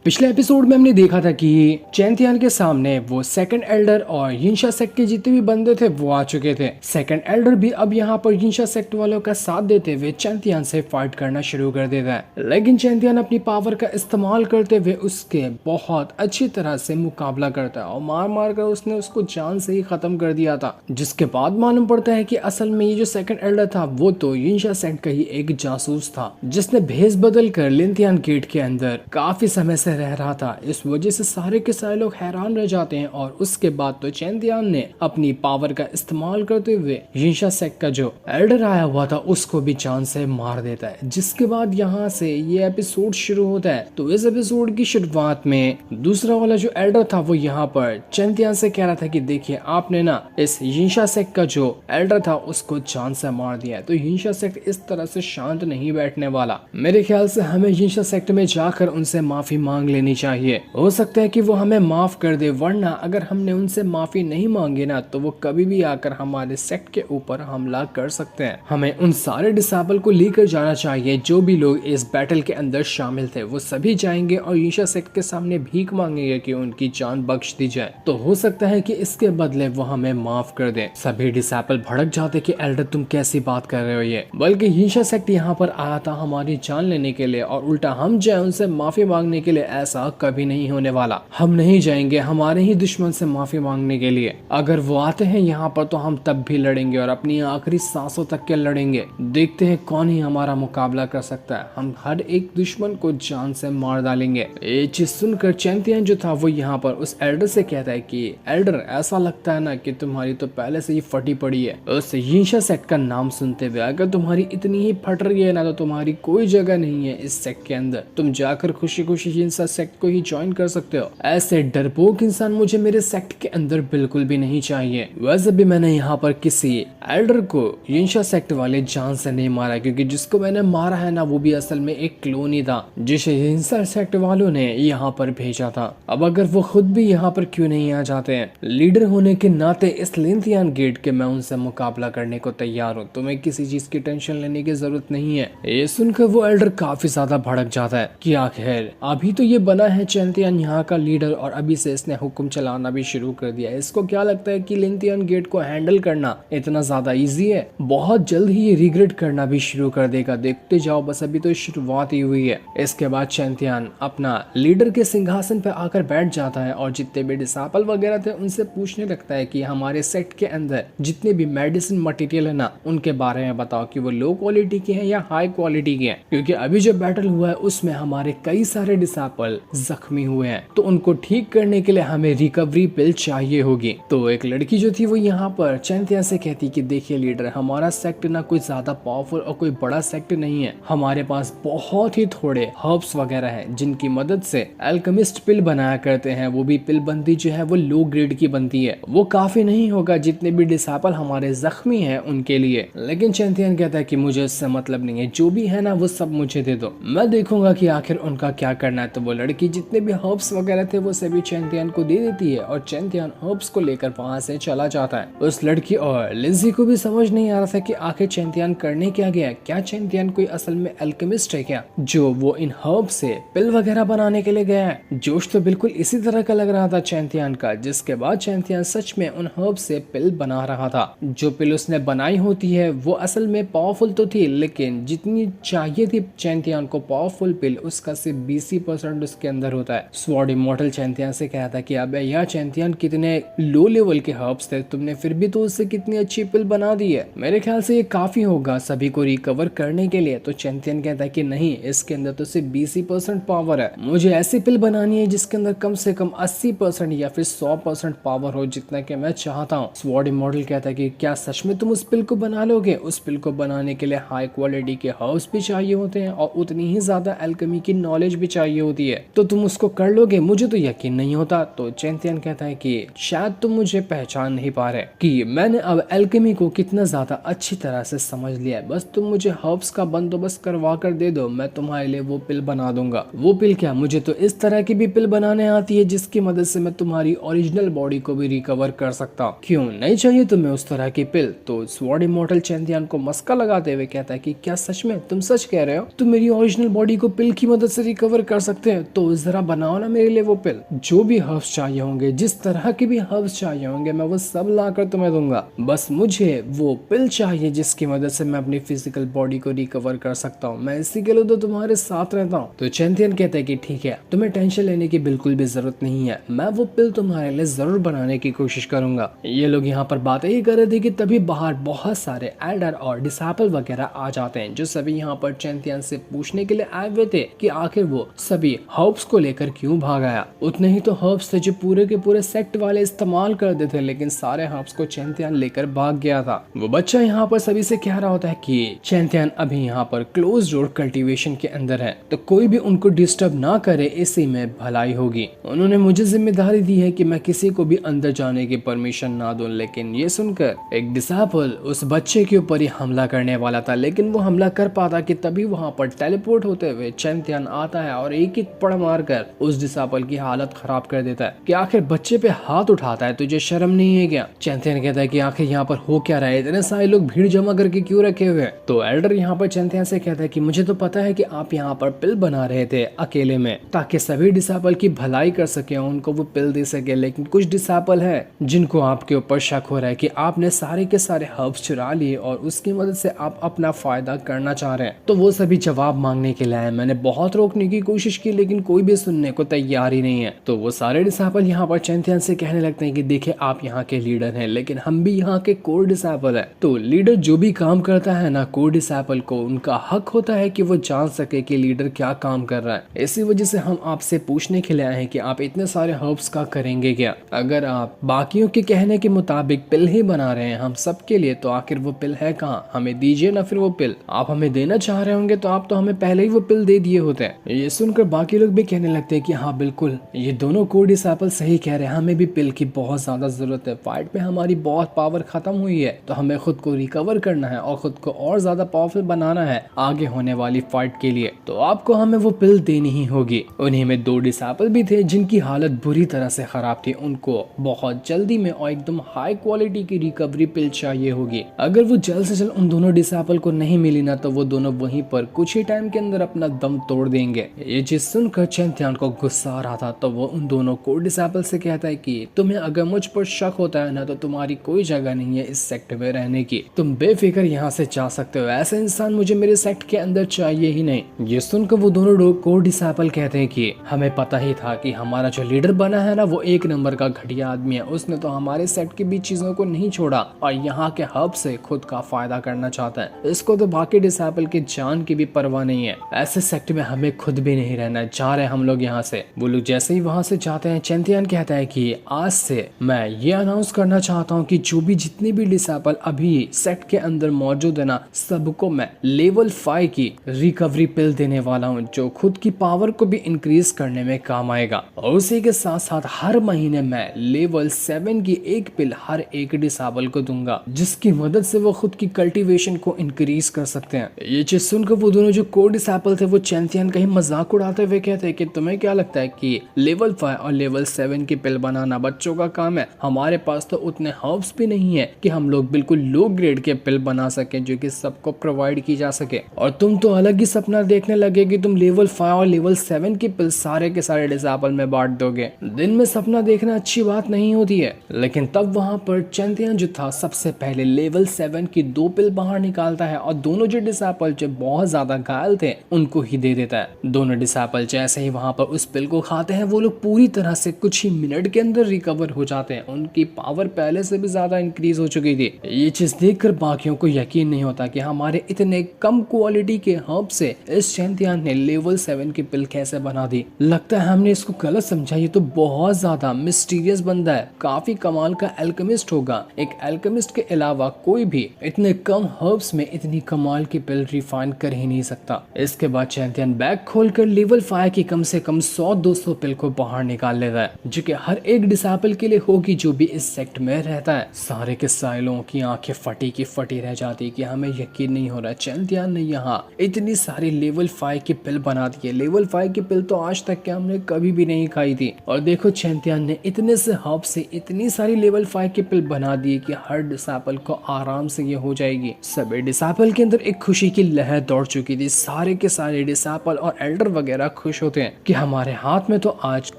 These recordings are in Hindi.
पिछले एपिसोड में हमने देखा था कि चैंतियान के सामने वो सेकंड एल्डर और यिनशा सेक्ट के जितने भी बंदे थे वो आ चुके थे। सेकंड एल्डर भी अब यहाँ पर यिनशा सेक्ट वालों का साथ देते हुए चैंतियान से फाइट करना शुरू कर देता है, लेकिन चैंतियान अपनी पावर का इस्तेमाल करते हुए उसके बहुत अच्छी तरह से मुकाबला करता है और मार मार कर उसने उसको जान से ही खत्म कर दिया था। जिसके बाद मालूम पड़ता है कि असल में ये जो सेकंड एल्डर था वो तो यिनशा सेक्ट का ही एक जासूस था, जिसने भेस बदल कर लिंथियान गेट के अंदर काफी समय से रह रहा था। इस वजह से सारे के सारे लोग हैरान रह जाते हैं और उसके बाद तो चैंतियान ने अपनी पावर का इस्तेमाल करते हुए यिनशा सेक्ट का जो एल्डर आया हुआ था उसको भी जान से मार देता है। जिसके बाद यहाँ से ये एपिसोड शुरू होता है। तो इस एपिसोड की शुरुआत में दूसरा वाला जो एल्डर था वो यहाँ पर चैंतियान से कह रहा था कि देखिए आपने ना इस यिनशा सेक्ट का जो एल्डर था उसको जान से मार दिया है। तो यिनशा सेक्ट इस तरह से शांत नहीं बैठने वाला। मेरे ख्याल से हमें यिनशा सेक्ट में जाकर उनसे माफी मांग लेनी चाहिए। हो सकता है कि वो हमें माफ कर दे, वरना अगर हमने उनसे माफी नहीं मांगी ना तो वो कभी भी आकर हमारे सेक्ट के ऊपर हमला कर सकते हैं। हमें उन सारे डिसेबल को लेकर जाना चाहिए जो भी लोग इस बैटल के अंदर शामिल थे। वो सभी जाएंगे और यिनशा सेक्ट के सामने भीख मांगेंगे कि उनकी जान बख्श दी जाए। तो हो सकता है कि इसके बदले वो हमें माफ कर दे। सभी डिसेबल भड़क जाते कि एल्डर तुम कैसी बात कर रहे हो ये, बल्कि यिनशा सेक्ट यहाँ पर आया था हमारी जान लेने के लिए और उल्टा हम जाए उनसे माफी मांगने के लिए, ऐसा कभी नहीं होने वाला। हम नहीं जाएंगे हमारे ही दुश्मन से माफी मांगने के लिए। अगर वो आते हैं यहाँ पर तो हम तब भी लड़ेंगे और अपनी आखिरी सांसों तक के लड़ेंगे। देखते हैं कौन ही हमारा मुकाबला कर सकता है। हम हर एक दुश्मन को जान से मार डालेंगे। ये चीज सुनकर चैंतियान जो था वो यहाँ पर उस एल्डर से कहता है कि एल्डर ऐसा लगता है ना कि तुम्हारी तो पहले से ही फटी पड़ी है। उस यिनशा सेक्ट का नाम सुनते हुए अगर तुम्हारी इतनी ही फट रही है ना तो तुम्हारी कोई जगह नहीं है इस सेक्ट के अंदर। तुम जाकर खुशी खुशी यिनशा सेक्ट को ही ज्वाइन कर सकते हो। ऐसे डरपोक इंसान मुझे मेरे सेक्ट के अंदर बिल्कुल भी नहीं चाहिए। वैसे भी मैंने यहाँ पर किसी एल्डर को यिनशा सेक्ट वाले जान से नहीं मारा, क्योंकि जिसको मैंने मारा है ना वो भी असल में एक क्लोन ही था जिसे यिनशा सेक्ट वालों ने यहाँ पर भेजा था। अब अगर वो खुद भी यहाँ पर क्यों नहीं आ जाते हैं, लीडर होने के नाते इस लिंथियान गेट के मैं उनसे मुकाबला करने को तैयार हूँ। तुम्हें किसी चीज की टेंशन लेने की जरूरत नहीं है। ये सुनकर वो एल्डर काफी ज्यादा भड़क जाता है कि आखिर अभी तो ये बना है चैंतियान यहाँ का लीडर और अभी से इसने हुक्म चलाना भी शुरू कर दिया है। इसको क्या लगता है कि लिंथियान गेट को हैंडल करना इतना ज्यादा इजी है? बहुत जल्द ही ये रिग्रेट करना भी शुरू कर देगा। देखते जाओ, बस अभी तो शुरुआत ही हुई है। इसके बाद चैंतियान अपना लीडर के सिंहासन पर आकर बैठ जाता है और जितने भी डिसेबल वगैरह थे उनसे पूछने लगता है कि हमारे सेट के अंदर जितने भी मेडिसिन मटेरियल है ना उनके बारे में बताओ कि वो लो क्वालिटी के हैं या हाई क्वालिटी के हैं, क्योंकि अभी जो बैटल हुआ है उसमें हमारे कई सारे डिसेबल जख्मी हुए हैं तो उनको ठीक करने के लिए हमें रिकवरी पिल चाहिए होगी। तो एक लड़की जो थी वो यहाँ पर चैंतियान से कहती कि देखिए लीडर, हमारा सेक्ट ना कोई ज्यादा पावरफुल और कोई बड़ा सेक्ट नहीं है। हमारे पास बहुत ही थोड़े हर्ब्स वगैरह हैं जिनकी मदद से अल्केमिस्ट पिल बनाया करते हैं। वो भी पिल बनती जो है वो लो ग्रेड की बनती है। वो काफी नहीं होगा जितने भी डिसेबल हमारे जख्मी हैं उनके लिए। लेकिन चैंतियान कहता है कि मुझे इससे मतलब नहीं है, जो भी है ना वो सब मुझे दे दो, मैं देखूंगा कि आखिर उनका क्या करना है। तो वो लड़की जितने भी हर्ब्स वगैरह थे वो सभी चैंतियान को दे देती है और चैंतियान हर्ब्स को लेकर वहां से चला जाता है। उस लड़की और लिंजी को भी समझ नहीं आ रहा था कि आखिर चैंतियान करने क्या गया। क्या चैंतियान कोई असल में अल्केमिस्ट है क्या जो वो इन हर्ब से पिल वगैरह बनाने के लिए गया है? जोश तो बिल्कुल इसी तरह का लग रहा था चैंतियान का। जिसके बाद चैंतियान सच में उन हर्ब से पिल बना रहा था। जो पिल उसने बनाई होती है वो असल में पावरफुल तो थी, लेकिन जितनी चाहिए थी चैंतियान को पावरफुल पिल उसका सिर्फ 20% उसके अंदर होता है। स्वॉर्ड इमॉर्टल चैंतियान से कहा था कि अबे यार चैंतियान, कितने लो लेवल के हर्ब्स थे, तुमने फिर भी तो उससे कितनी अच्छी पिल बना दी है। मेरे ख्याल से ये काफी होगा सभी को रिकवर करने के लिए। तो चैंतियान कहता है कि नहीं, इसके अंदर तो सिर्फ 20% पावर है। मुझे ऐसी पिल बनानी है जिसके अंदर कम से कम 80% या फिर 100% पावर हो, जितना कि मैं चाहता हूँ। स्वॉर्ड इमॉर्टल कहता है कि क्या सच में तुम उस पिल को बना लोगे? उस पिल को बनाने के लिए हाई क्वालिटी के हर्ब्स भी चाहिए होते हैं और उतनी ही ज्यादा एल्केमी की नॉलेज भी चाहिए होती है। तो तुम उसको कर लोगे? मुझे तो यकीन नहीं होता। तो चैंतियान कहता है कि शायद तुम मुझे पहचान नहीं पा रहे कि मैंने अब एल्केमी को कितना ज्यादा अच्छी तरह से समझ लिया है। बस तुम मुझे हर्ब्स का बंदोबस्त करवा कर दे दो, मैं तुम्हारे लिए वो पिल बना दूंगा। वो पिल क्या, मुझे तो इस तरह की भी पिल बनाने आती है जिसकी मदद से मैं तुम्हारी ओरिजिनल बॉडी को भी रिकवर कर सकता हूँ। क्यों नहीं चाहिए तुम्हें उस तरह की पिल? तो स्वॉर्ड इमॉर्टल चैंतियान को मस्का लगाते हुए कहता है कि क्या सच में तुम सच कह रहे हो? तुम मेरी ओरिजिनल बॉडी को पिल की मदद से रिकवर कर सकते है तो जरा बनाओ ना मेरे लिए वो पिल। जो भी हर्ब्स चाहिए होंगे, जिस तरह के भी हर्ब्स चाहिए होंगे, मैं वो सब लाकर तुम्हें दूंगा। बस मुझे वो पिल चाहिए जिसकी मदद से मैं अपनी फिजिकल बॉडी को रिकवर कर सकता हूँ। मैं इसी के लिए तो तुम्हारे साथ रहता हूँ। तो चैंपियन कहता है कि ठीक है, तुम्हें टेंशन लेने की बिल्कुल भी जरूरत नहीं है, मैं वो पिल तुम्हारे लिए जरूर बनाने की कोशिश करूंगा। ये लोग यहाँ पर बातें ही कर रहे थे कि तभी बाहर बहुत सारे एल्डर और डिसाइपल वगैरह आ जाते हैं, जो सभी यहाँ पर चैंपियन से पूछने के लिए आए हुए थे कि आखिर वो सभी हर्ब्स को लेकर क्यों भाग आया। उतने ही तो हर्ब्स थे जो पूरे के पूरे सेक्ट वाले इस्तेमाल करते थे, लेकिन सारे हर्ब्स को चैंपियन लेकर भाग गया था। वो बच्चा यहाँ पर सभी से कह रहा होता है कि चैंपियन अभी यहाँ पर क्लोज डोर कल्टीवेशन के अंदर है, तो कोई भी उनको डिस्टर्ब ना करे, इसी में भलाई होगी। उन्होंने मुझे जिम्मेदारी दी है कि मैं किसी को भी अंदर जाने की परमिशन ना दूं। लेकिन ये सुनकर एक डिसाइपल उस बच्चे के ऊपर ही हमला करने वाला था, लेकिन वो हमला कर पाता कि तभी वहां पर टेलीपोर्ट होते हुए चैंपियन आता है और एक एक पड़ मारकर उस डिसाइपल की हालत खराब कर देता है। कि आखिर बच्चे पे हाथ उठाता है, तुझे शर्म नहीं है क्या? चैंपियन कहता है कि आखिर यहाँ पर हो क्या रहा है, इतने सारे लोग भीड़ जमा करके क्यों रखे हुए हैं? तो एल्डर यहाँ पर चैंपियन से कहता है कि मुझे तो पता है कि आप यहाँ पर पिल बना रहे थे अकेले में, ताकि सभी डिसाइपल की भलाई कर सके, उनको वो पिल दे सके। लेकिन कुछ डिसाइपल है जिनको आपके ऊपर शक हो रहा है कि आपने सारे के सारे हर्ब्स चुरा लिए और उसकी मदद से आप अपना फायदा करना चाह रहे हैं। तो वो सभी जवाब मांगने के लिए आए। मैंने बहुत रोकने की कोशिश की, लेकिन कोई भी सुनने को तैयार ही नहीं है। तो वो सारे डिसाइपल यहाँ पर चैंपियन से कहने लगते हैं कि देखिए, आप यहाँ के लीडर हैं, लेकिन हम भी यहाँ के कोर डिसाइपल है। तो लीडर जो भी काम करता है ना, कोर डिसाइपल को उनका हक होता है कि वो जान सके कि लीडर क्या काम कर रहा है। इसी वजह से हम आपसे पूछने के लिए आए हैं कि आप इतने सारे हर्ब्स का करेंगे क्या? अगर आप बाकियों के कहने के मुताबिक पिल ही बना रहे हैं हम सब के लिए, तो आखिर वो पिल है कहाँ? हमें दीजिए ना फिर वो पिल। आप हमें देना चाह रहे होंगे तो आप तो हमें पहले ही वो पिल दे दिए होते हैं। ये सुनकर बाकी लोग भी कहने लगते हैं कि हाँ बिल्कुल, ये दोनों कोर डिसाइपल सही कह रहे हैं, हमें भी पिल की बहुत ज्यादा जरूरत है। फाइट में हमारी बहुत पावर खत्म हुई है, तो हमें खुद को रिकवर करना है और खुद को और ज्यादा पावरफुल बनाना है आगे होने वाली फाइट के लिए। तो आपको हमें वो पिल देनी ही होगी। उन्हीं में दो डिसाइपल भी थे जिनकी हालत बुरी तरह से खराब थी। उनको बहुत जल्दी में और एकदम हाई क्वालिटी की रिकवरी पिल चाहिए होगी। अगर वो जल्द से जल्द उन दोनों डिसाइपल को नहीं मिली ना, तो वो दोनों वहीं पर कुछ ही टाइम के अंदर अपना दम तोड़ देंगे। ये चीज सुनकर चैंपियन को गुस्सा आ रहा था, तो वो उन दोनों कोर डिसाइपल से कहता है कि तुम्हें अगर मुझ पर शक होता है ना, तो तुम्हारी कोई जगह नहीं है इस सेक्ट में रहने की, तुम बेफिक्र यहाँ से जा सकते हो। ऐसा इंसान मुझे मेरे सेक्ट के अंदर चाहिए ही नहीं। ये सुनकर वो दोनों कोर डिसाइपल कहते हैं कि हमें पता ही था कि हमारा जो लीडर बना है ना, वो एक नंबर का घटिया आदमी है। उसने तो हमारे सेक्ट की भी चीजों को नहीं छोड़ा और यहाँ के हब से खुद का फायदा करना चाहता है। इसको तो बाकी डिसाइपल की जान की भी परवाह नहीं है। ऐसे सेक्ट में हमें खुद भी नहीं रहना, जा रहे हम लोग यहाँ से। वो लोग जैसे ही वहाँ से जाते हैं, चैंपियन कहता है कि आज से मैं ये अनाउंस करना चाहता हूँ कि जो भी जितने भी डिसाइपल अभी सेक्ट के अंदर मौजूद है ना, सबको मैं लेवल 5 की रिकवरी पिल देने वाला हूँ, जो खुद की पावर को भी इंक्रीज करने में काम आएगा। और उसी के साथ साथ हर महीने मैं लेवल 7 की एक पिल हर एक डिसाइपल को दूंगा, जिसकी मदद से वो खुद की कल्टीवेशन को इंक्रीज कर सकते हैं। ये चीज सुनकर वो दोनों जो कोर डिसाइपल थे, वो चैंपियन का ही मजाक उड़ाते हुए कहते हैं कि तुम्हें क्या लगता है कि लेवल 5 और लेवल 7 की पिल बनाना बच्चों का काम है? हमारे पास तो उतने हर्ब्स भी नहीं है कि हम लोग बिल्कुल लो ग्रेड के पिल बना सके जो कि सबको प्रोवाइड की जा सके। और तुम तो अलग ही सपना देखने लगे कि तुम लेवल 5 और लेवल 7 की पिल सारे के सारे डिसाइपल में बांट दोगे। दिन में सपना देखना अच्छी बात नहीं होती है। लेकिन तब वहां पर चैंपियन जो था, सबसे पहले लेवल 7 की 2 पिल बाहर निकालता है और दोनों जो डिसाइपल जो बहुत ज्यादा घायल थे उनको ही दे देता है। दोनों डिसाइपल जैसे ही वहां पर उस पिल को खाते हैं, वो लोग पूरी तरह से कुछ ही मिनट के अंदर रिकवर हो जाते हैं। उनकी पावर पहले से भी ज्यादा इंक्रीज हो चुकी थी। ये चीज देखकर बाकियों को यकीन नहीं होता कि हमारे इतने कम क्वालिटी के हर्ब से इस चैंपियन ने लेवल 7 की पिल कैसे बना दी। लगता है हमने इसको गलत समझा। ये तो बहुत ज्यादा मिस्टीरियस बंदा है, काफी कमाल का एल्केमिस्ट होगा। एक एल्केमिस्ट के अलावा कोई भी इतने कम हर्ब्स में इतनी कमाल की पिल रिफाइन कर ही नहीं सकता। इसके बाद चैंपियन बैग खोलकर लेवल 5 की कम से कम 100-200 पिल को बाहर निकाल लेता है, जो कि हर एक डिसाइपल के लिए होगी जो भी इस सेक्ट में रहता है। सारे के सारे लोगों की आंखें फटी की फटी रह जाती कि हमें यकीन नहीं हो रहा चैंपियन ने यहाँ इतनी सारी लेवल 5 की पिल बना दी है। लेवल 5 की पिल तो आज तक के हमने कभी भी नहीं खाई थी। और देखो चैंपियन ने इतने से हब से इतनी सारी लेवल 5 की पिल बना दी कि हर डिसाइपल को आराम से ये हो जाएगी। सभी डिसाइपल के अंदर एक खुशी की लहर दौड़ चुकी थी। सारे के सारे डिसाइपल और एल्डर वगैरह खुश होते हैं कि हमारे हाथ में तो आज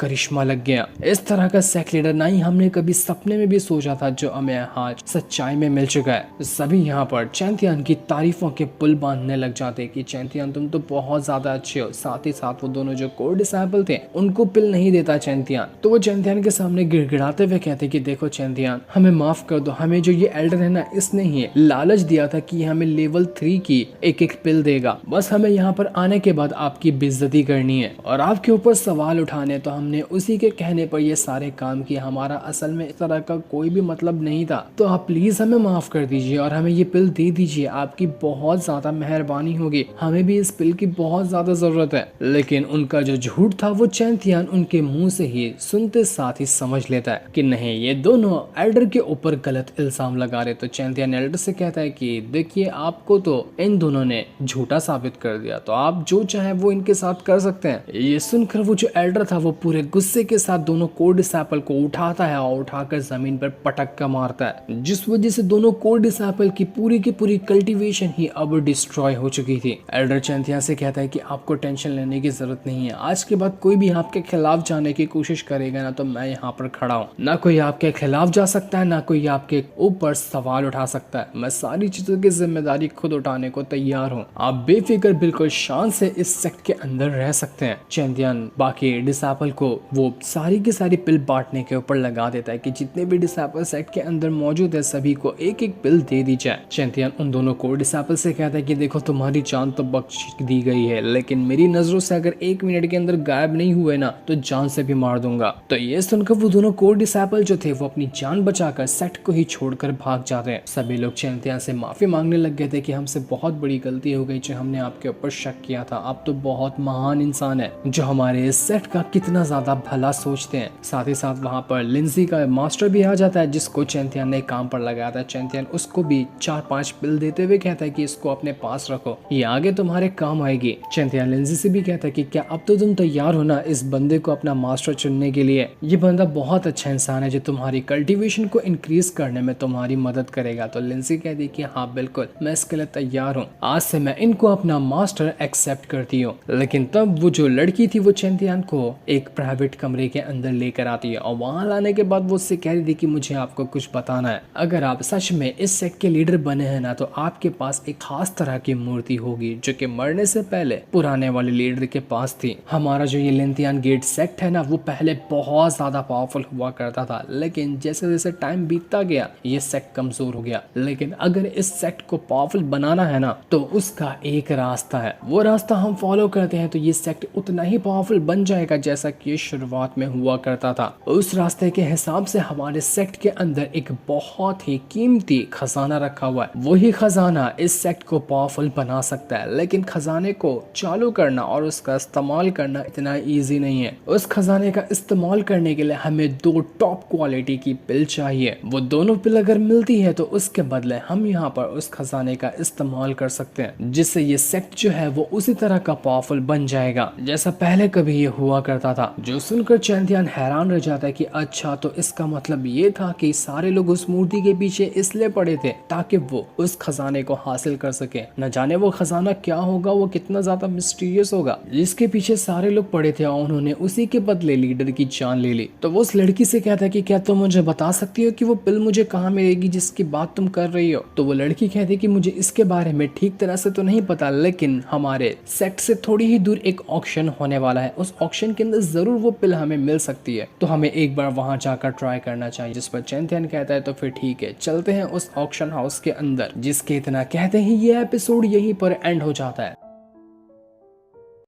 करिश्मा लग गया। इस तरह का सेक्ट लीडर ना ही हमने कभी सपने में भी सोचा था, जो हमें आज सच्चाई में मिल चुका है। सभी यहाँ पर चैंतियन की तारीफों के पुल बांधने लग जाते कि चैंतियन तुम तो बहुत ज्यादा अच्छे हो। साथ ही साथ वो दोनों जो कोर डिसाइपल थे उनको पिल नहीं देता चैंतियन, तो वो चैंतियन के सामने गिड़गिड़ाते हुए कहते कि देखो चैंतियन, हमें माफ कर दो, हमें जो ये एल्डर है ना, इसने ही लालच दिया था कि हमें लेवल 3 की एक पिल देगा। बस हमें यहाँ पर आने के बाद आपकी बेइज्जती करनी है और आपके ऊपर सवाल उठाने, तो हमने उसी के कहने पर ये सारे काम किए। हमारा असल में इस तरह का कोई भी मतलब नहीं था, तो आप प्लीज हमें माफ कर दीजिए और हमें ये पिल दे दीजिए। आपकी बहुत ज्यादा मेहरबानी होगी, हमें भी इस पिल की बहुत ज्यादा जरूरत है। लेकिन उनका जो झूठ था वो चैंतियन उनके मुंह से ही सुनते साथ ही समझ लेता है कि नहीं, ये दोनों एल्डर के ऊपर गलत इल्जाम लगा रहे। तो चैंतियन एल्डर से कहता है कि देखिए, आपको तो इन दोनों ने झूठा साबित कर दिया, तो आप जो चाहे वो इनके साथ कर सकते हैं। ये सुनकर वो जो एल्डर था वो पूरे गुस्से के साथ दोनों कोर डिसाइपल को उठाता है और उठाकर जमीन पर पटक कर मारता है, जिस वजह से दोनों कोर डिसाइपल की पूरी कल्टीवेशन ही अब डिस्ट्रॉय हो चुकी थी। एल्डर चैंतियन से कहता है कि आपको टेंशन लेने की जरूरत नहीं है, आज के बाद कोई भी आपके खिलाफ जाने की कोशिश करेगा ना, तो मैं यहाँ पर खड़ा हूँ। ना कोई आपके खिलाफ जा सकता है, ना कोई आपके ऊपर सवाल उठा सकता है। मैं सारी चीजों की जिम्मेदारी खुद उठाने को तैयार हूँ। आप बेफिक्र बिल्कुल शान से इस सेक्ट के अंदर रह सकते हैं। चैंतियन बाकी डिसाइपल को वो सारी की सारी पिल बांटने के ऊपर लगा देता है कि जितने भी डिसाइपल सेक्ट के अंदर मौजूद है सभी को एक एक पिल दे दी जाए। चैंतियन उन दोनों कोर डिसाइपल से कहता है कि देखो, तुम्हारी जान तो बख्श दी गई है, लेकिन मेरी नजरों से अगर 1 मिनट के अंदर गायब नहीं हुए ना, तो जान से भी मार दूंगा। तो ये सुनकर वो दोनों कोर डिसाइपल जो थे वो अपनी जान बचाकर सेक्ट को ही छोड़कर भाग जाते हैं। सभी लोग चैंतियन से माफी मांगने लग गए थे कि हमसे बहुत बड़ी गलती हो गई जो हमने आपके ऊपर शक किया था। आप तो बहुत महान इंसान है जो हमारे इस सेट का कितना ज्यादा भला सोचते हैं। साथ ही साथ वहाँ पर लिंजी का मास्टर भी आ जाता है, जिसको चैंतियन ने काम पर लगाया था। चैंतियन उसको भी 4-5 पिल देते हुए कहता है कि इसको अपने पास रखो, ये आगे तुम्हारे काम आएगी। चैंतियन लिंजी से भी कहता है कि क्या अब तो तुम तैयार हो ना इस बंदे को अपना मास्टर चुनने के लिए? ये बंदा बहुत अच्छा इंसान है जो तुम्हारी कल्टीवेशन को इंक्रीज करने में तुम्हारी मदद करेगा। तो लिंजी कहती है कि हाँ बिल्कुल, मैं इसके लिए तैयार हूँ, आज से मैं इनको अपना मास्टर एक्सेप्ट करती हूँ। लेकिन तब वो जो लड़की थी वो चैंतियन को एक प्राइवेट कमरे के अंदर लेकर आती है और वहां लाने के बाद वो उससे कह रही थी कि मुझे आपको कुछ बताना है। अगर आप सच में इस सेक्ट के लीडर बने हैं ना, तो आपके पास एक खास तरह की मूर्ति होगी जो कि मरने से पहले पुराने वाले लीडर के पास थी। हमारा जो ये लिंथियन गेट सेक्ट है ना, वो पहले बहुत ज्यादा पावरफुल हुआ करता था, लेकिन जैसे जैसे टाइम बीतता गया ये सेक्ट कमजोर हो गया। लेकिन अगर इस सेक्ट को पावरफुल बनाना है ना, तो उसका एक रास्ता है, वो रास्ता हम फॉलो करते हैं तो ये सेक्ट उतना ही पावरफुल बन जाएगा जैसा कि शुरुआत में हुआ करता था। उस रास्ते के हिसाब से हमारे सेक्ट के अंदर एक बहुत ही कीमती खजाना रखा हुआ है। वही खजाना इस सेक्ट को पावरफुल बना सकता है, लेकिन खजाने को चालू करना और उसका इस्तेमाल करना इतना इजी नहीं है। उस खजाने का इस्तेमाल करने के लिए हमें 2 टॉप क्वालिटी की पिल चाहिए। वो दोनों पिल अगर मिलती है तो उसके बदले हम यहाँ पर उस खजाने का इस्तेमाल कर सकते हैं, जिससे ये सेक्ट जो है वो उसी तरह का पावरफुल बन जाएगा जैसा पहले कभी ये हुआ करता था। जो सुनकर चैंतियन हैरान रह जाता है कि अच्छा, तो इसका मतलब ये था कि सारे लोग उस मूर्ति के पीछे इसलिए पड़े थे ताकि वो उस खजाने को हासिल कर सके। न जाने वो खजाना क्या होगा, वो कितना ज्यादा मिस्टीरियस होगा जिसके पीछे सारे लोग पड़े थे और उन्होंने उसी के बदले लीडर की जान ले ली। तो वो उस लड़की से कहता है कि क्या तुम मुझे बता सकती हो कि वो पिल मुझे कहाँ मिलेगी जिसकी बात तुम कर रही हो? तो वो लड़की कहती है कि मुझे इसके बारे में ठीक तरह से तो नहीं पता, लेकिन हमारे सेक्ट से थोड़ी ही दूर एक ऑक्शन होने वाला है, उस ऑक्शन के अंदर जरूर वो पिल हमें मिल सकती है, तो हमें एक बार वहां जाकर ट्राई करना चाहिए। जिस पर चैंतियन कहता है तो फिर ठीक है, चलते हैं उस ऑक्शन हाउस के अंदर। जिसके इतना कहते ही ये एपिसोड यहीं पर एंड हो जाता है।